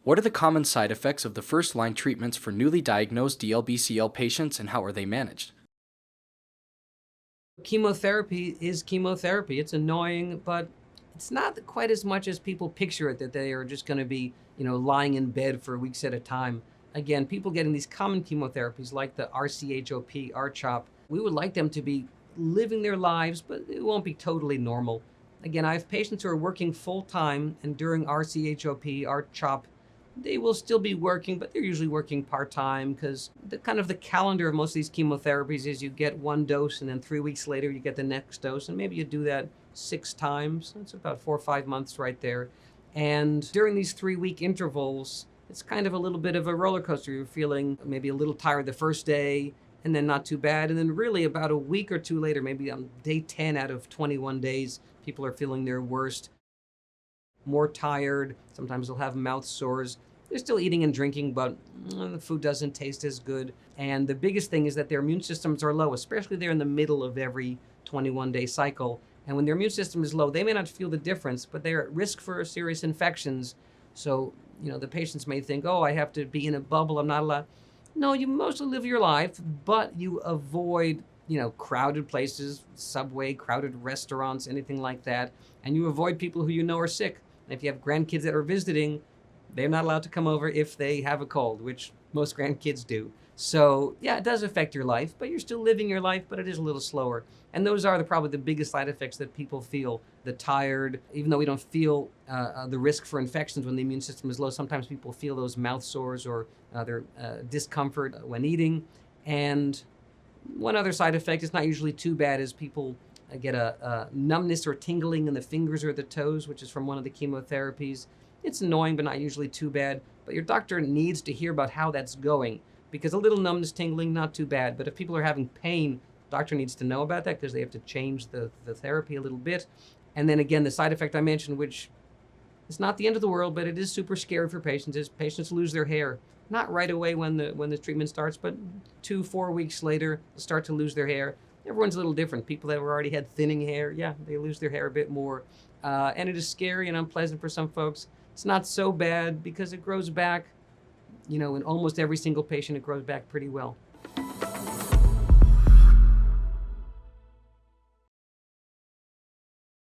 What are the common side effects of the first-line treatments for newly diagnosed DLBCL patients, and how are they managed? Chemotherapy is chemotherapy. It's annoying, but it's not quite as much as people picture it, that they are just going to be, lying in bed for weeks at a time. Again, people getting these common chemotherapies like the RCHOP, RCHOP, we would like them to be living their lives, but it won't be totally normal. Again, I have patients who are working full time, and during RCHOP, RCHOP, they will still be working, but they're usually working part-time because the calendar of most of these chemotherapies is you get one dose and then 3 weeks later you get the next dose, and maybe you do that 6 times. That's about 4 or 5 months right there. And during these 3 week intervals, it's kind of a little bit of a roller coaster. You're feeling maybe a little tired the first day and then not too bad. And then really about a week or two later, maybe on day 10 out of 21 days, people are feeling their worst, more tired. Sometimes they'll have mouth sores. They're still eating and drinking, but the food doesn't taste as good. And the biggest thing is that their immune systems are low, especially they're in the middle of every 21-day cycle. And when their immune system is low, they may not feel the difference, but they're at risk for serious infections. So, the patients may think, oh, I have to be in a bubble, I'm not allowed. No, you mostly live your life, but you avoid, crowded places, subway, crowded restaurants, anything like that. And you avoid people who you know are sick. And if you have grandkids that are visiting, they're not allowed to come over if they have a cold, which most grandkids do. So yeah, it does affect your life, but you're still living your life, but it is a little slower. And those are probably the biggest side effects that people feel. The tired, even though we don't feel the risk for infections when the immune system is low, sometimes people feel those mouth sores or their discomfort when eating. And one other side effect, it's not usually too bad, is people get a numbness or tingling in the fingers or the toes, which is from one of the chemotherapies. It's annoying, but not usually too bad. But your doctor needs to hear about how that's going, because a little numbness, tingling, not too bad. But if people are having pain, doctor needs to know about that because they have to change the therapy a little bit. And then again, the side effect I mentioned, which is not the end of the world, but it is super scary for patients, is patients lose their hair. Not right away when the treatment starts, but 2 or 4 weeks later, they start to lose their hair. Everyone's a little different. People that have already had thinning hair, yeah, they lose their hair a bit more. And it is scary and unpleasant for some folks. It's not so bad because it grows back, in almost every single patient, it grows back pretty well.